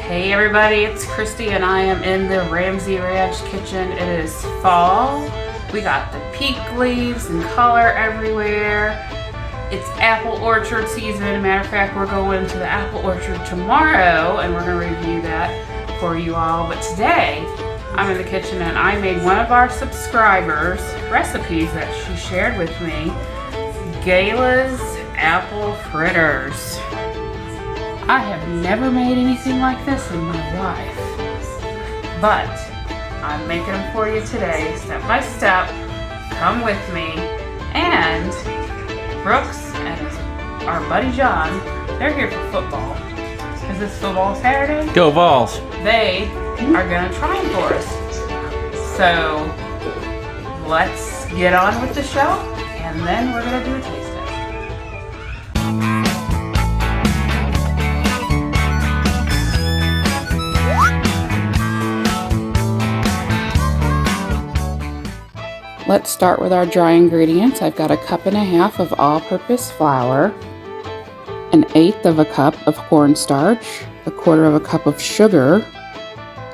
Hey everybody, it's Christy and I am in the Ramsey Ranch kitchen. It is fall. We got the peak leaves and color everywhere. It's apple orchard season. Matter of fact, we're going to the apple orchard tomorrow and we're going to review that for you all. But today, I'm in the kitchen and I made one of our subscribers' recipes that she shared with me, Gayla's apple fritters. I have never made anything like this in my life, but I'm making them for you today, step by step. Come with me. And Brooks and our buddy John, they're here for football. Is this football Saturday? Go Vols! They are gonna try them for us. So let's get on with the show, and then we're gonna do a taste test. Let's start with our dry ingredients. I've got 1.5 cups of all-purpose flour, 1/8 cup of cornstarch, 1/4 cup of sugar,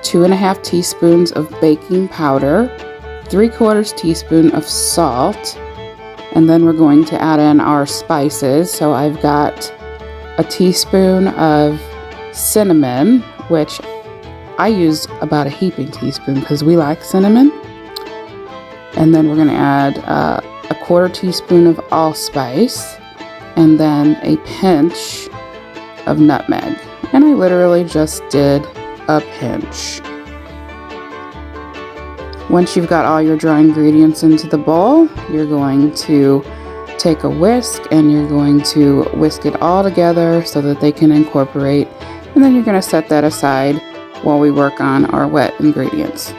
2.5 teaspoons of baking powder, 3/4 teaspoon of salt, and then we're going to add in our spices. So I've got a teaspoon of cinnamon, which I used about a heaping teaspoon because we like cinnamon. And then we're going to add a 1/4 teaspoon of allspice and then a pinch of nutmeg. And I literally just did a pinch. Once you've got all your dry ingredients into the bowl, you're going to take a whisk and you're going to whisk it all together so that they can incorporate. And then you're going to set that aside while we work on our wet ingredients.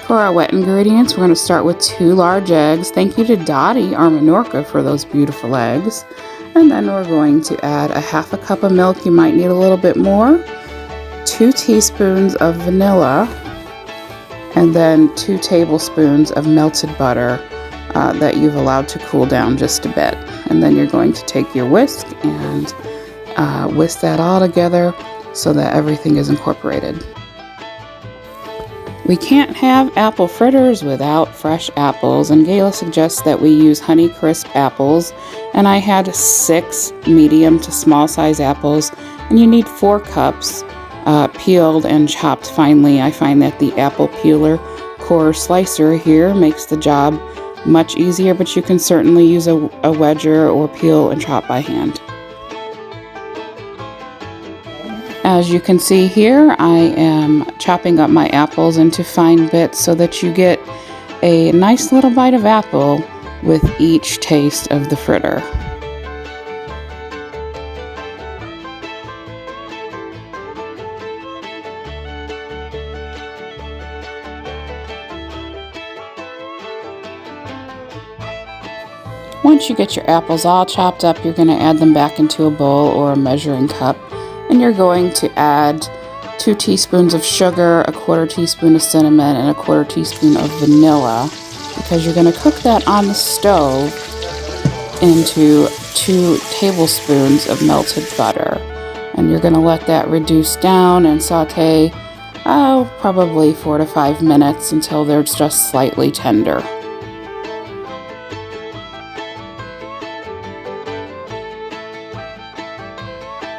For our wet ingredients, we're going to start with 2 large eggs. Thank you to Dottie, our Minorca, for those beautiful eggs. And then we're going to add 1/2 cup of milk. You might need a little bit more. 2 teaspoons of vanilla. And then 2 tablespoons of melted butter that you've allowed to cool down just a bit. And then you're going to take your whisk and whisk that all together so that everything is incorporated. We can't have apple fritters without fresh apples, and Gayla suggests that we use Honeycrisp apples, and I had 6 medium to small size apples, and you need 4 cups peeled and chopped finely. I find that the apple peeler core slicer here makes the job much easier, but you can certainly use a wedger or peel and chop by hand. As you can see here, I am chopping up my apples into fine bits so that you get a nice little bite of apple with each taste of the fritter. Once you get your apples all chopped up, you're going to add them back into a bowl or a measuring cup. And you're going to add 2 teaspoons of sugar, 1/4 teaspoon of cinnamon, and 1/4 teaspoon of vanilla, because you're going to cook that on the stove into 2 tablespoons of melted butter. And you're going to let that reduce down and saute, probably 4 to 5 minutes until they're just slightly tender.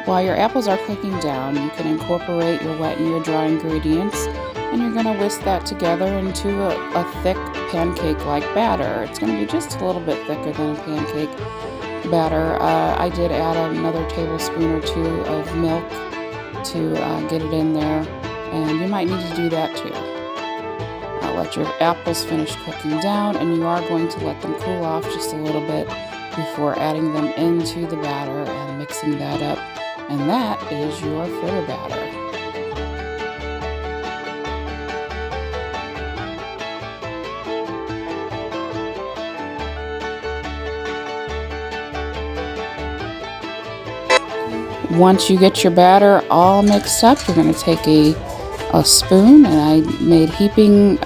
While your apples are cooking down, you can incorporate your wet and your dry ingredients, and you're going to whisk that together into a thick pancake-like batter. It's going to be just a little bit thicker than a pancake batter. I did add another tablespoon or 2 of milk to get it in there, and you might need to do that too. Let your apples finish cooking down, and you are going to let them cool off just a little bit before adding them into the batter and mixing that up. And that is your fritter batter. Once you get your batter all mixed up, you're going to take a spoon, and I made heaping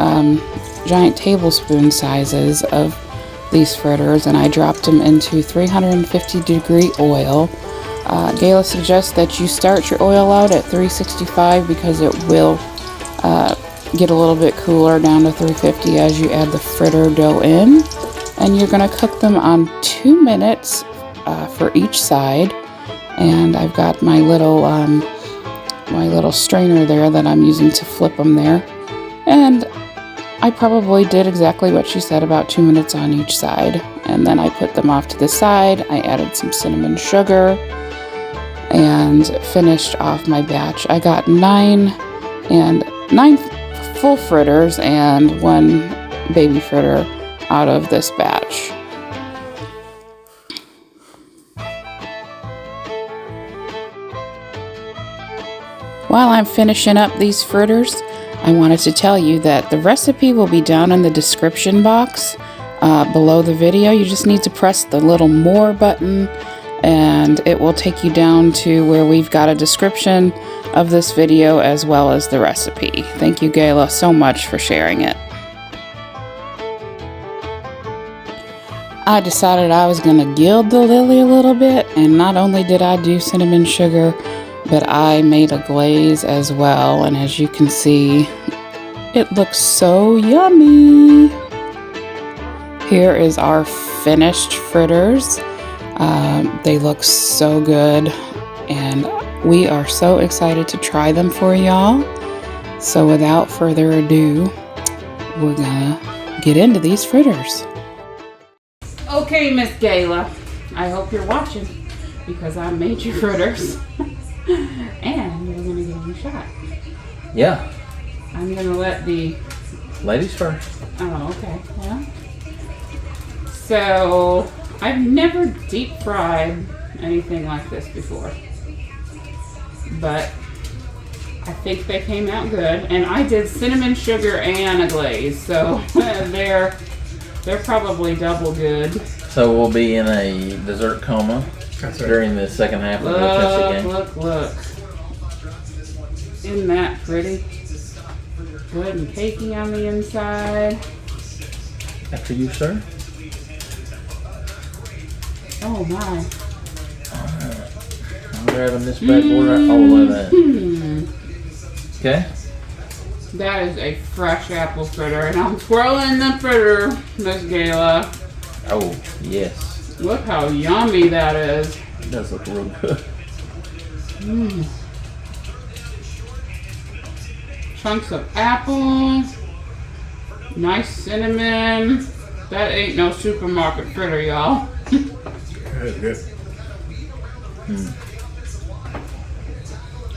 giant tablespoon sizes of these fritters, and I dropped them into 350 degree oil Gayla suggests that you start your oil out at 365 because it will get a little bit cooler down to 350 as you add the fritter dough in. And you're going to cook them on 2 minutes for each side. And I've got my little strainer there that I'm using to flip them there. And I probably did exactly what she said, about 2 minutes on each side. And then I put them off to the side. I added some cinnamon sugar and finished off my batch. I got 9 full fritters and 1 baby fritter out of this batch. While I'm finishing up these fritters, I wanted to tell you that the recipe will be down in the description box below the video. You just need to press the little more button and it will take you down to where we've got a description of this video as well as the recipe. Thank you, Gayla, so much for sharing it. I decided I was going to gild the lily a little bit, and not only did I do cinnamon sugar, but I made a glaze as well, and as you can see, it looks so yummy. Here is our finished fritters. They look so good, and we are so excited to try them for y'all. So without further ado, we're gonna get into these fritters. Okay, Miss Gayla, I hope you're watching because I made you fritters. And we're gonna give them a shot. Yeah. I'm gonna let the ladies first. Oh, okay. Yeah. So I've never deep fried anything like this before, but I think they came out good. And I did cinnamon sugar and a glaze, so they're probably double good. So we'll be in a dessert coma during the second half of the Tennessee game. Look. Isn't that pretty? Good and cakey on the inside. After you, sir. Oh my. I'm grabbing this bad boy right. Oh, look at that. Okay. That is a fresh apple fritter, and I'm twirling the fritter, Miss Gayla. Oh, yes. Look how yummy that is. It does look real good. Chunks of apple, nice cinnamon. That ain't no supermarket fritter, y'all. That is good.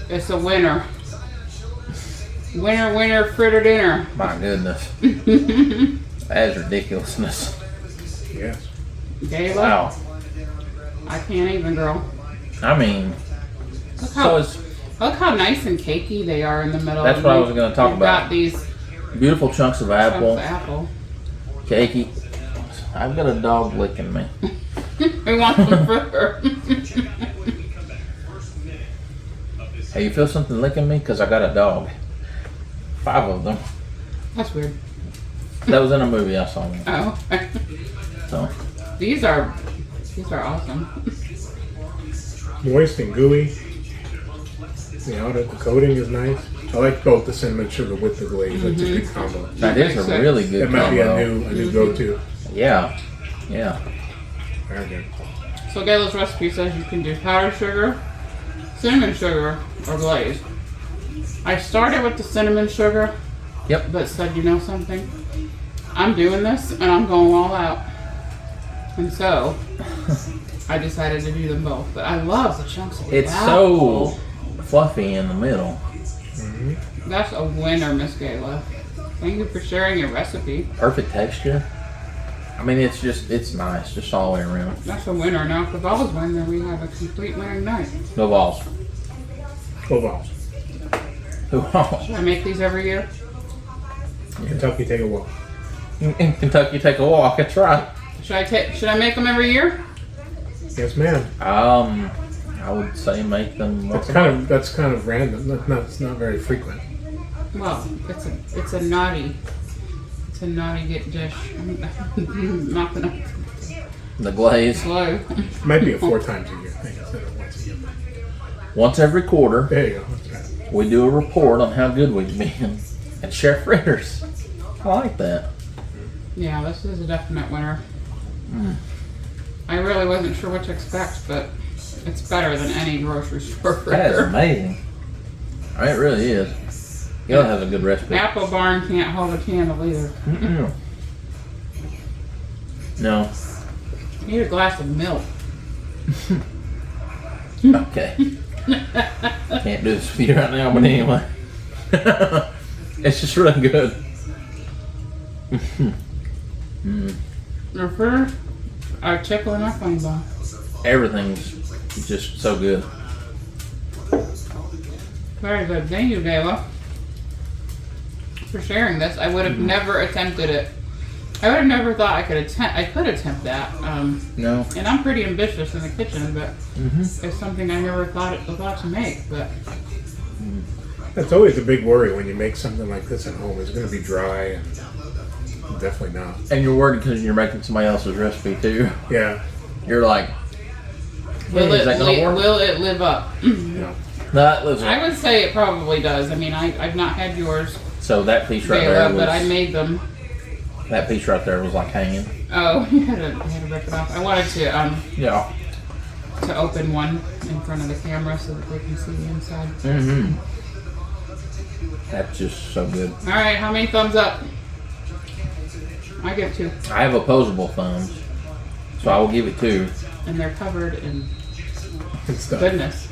It's a winner. Winner, fritter dinner. My goodness. That is ridiculousness. Yes. Gayla? Wow. I can't even, girl. I mean, Look how nice and cakey they are in the middle. That's what I was going to talk about. Got these beautiful chunks of apple. Cakey. I've got a dog licking me. We want some fritter. Hey, you feel something licking me? Because I got a dog. 5 of them. That's weird. That was in a movie I saw. Oh. So. These are awesome. Moist and gooey. You know, the coating is nice. I like both the cinnamon sugar with the glaze. That's a good combo. That is a really good combo. That might be a new go-to. Yeah. Very good. So Gayla's recipe says you can do powdered sugar, cinnamon sugar, or glaze. I started with the cinnamon sugar. Yep. But said, you know something? I'm doing this and I'm going all out. And so I decided to do them both. But I love the chunks of It's apple. so fluffy in the middle. That's a winner, Miss Gayla. Thank you for sharing your recipe. Perfect texture. I mean, it's nice, just all the way around. That's a winner. Now, if the balls win, then we have a complete winning night. No balls. Full balls. Who balls? Should I make these every year? Kentucky, take a walk. In Kentucky, take a walk. That's right. Should I make them every year? Yes, ma'am. I would say make them. That's kind of random. It's not very frequent. Well, it's a naughty dish. I'm not gonna. The glaze. Slow. Might be a 4 times a year thing instead of once a year. Once every quarter, There you go. That's right. we do a report on how good we've been and share fritters. I like that. Yeah, this is a definite winner. I really wasn't sure what to expect, but it's better than any grocery store That is fritter. amazing. It really is. Gayla has a good recipe. Apple Barn can't hold a candle either. Mm-mm. No. Need a glass of milk. Okay. Can't do this with you right now, but anyway. It's just really good. The fritters are tickling my funny bone. Everything's just so good. Very good. Thank you, Gayla, for sharing this. I would have never attempted it. I would have never thought I could attempt that. No. And I'm pretty ambitious in the kitchen, but it's something I never thought to make. But That's always a big worry when you make something like this at home. It's going to be dry, and definitely not. And you're worried because you're making somebody else's recipe too. Yeah. You're like, will is that gonna work? will it live up? No. That lives I would say it probably does. I mean, I've not had yours, So that piece right Gayla, there was, but I made them. that piece right there was like hanging. Oh, you had to rip it off. I wanted to Yeah. open one in front of the camera so that they can see the inside. That's just so good. All right, how many thumbs up? I give 2, I have opposable thumbs, so I will give it 2. and they're covered in Good stuff. goodness.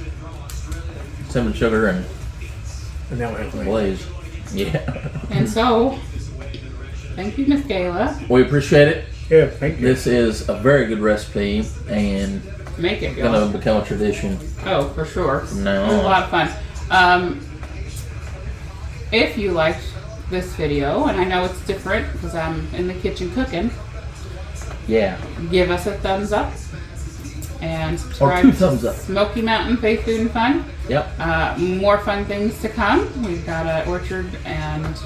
Cinnamon sugar and And now we have like, glaze. Yeah. And so, thank you, Miss Gayla. We appreciate it. yeah, thank you. This is a very good recipe and Make it, gonna y'all. become a tradition. Oh, for sure. From now It was a on. lot of fun. If you liked this video, and I know it's different because I'm in the kitchen cooking, Yeah. give us a thumbs up and Or subscribe 2 to thumbs up. Smoky Mountain Faith Food and Fun. Yep. More fun things to come. We've got an orchard and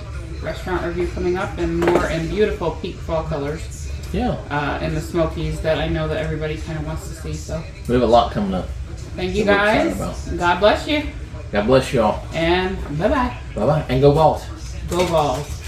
restaurant review coming up, and more in beautiful peak fall colors Yeah. in the Smokies that I know that everybody kind of wants to see. So We have a lot coming up. thank you That we're guys. excited God bless you, God bless y'all. and bye bye. Bye bye. And go Balls. Go Balls.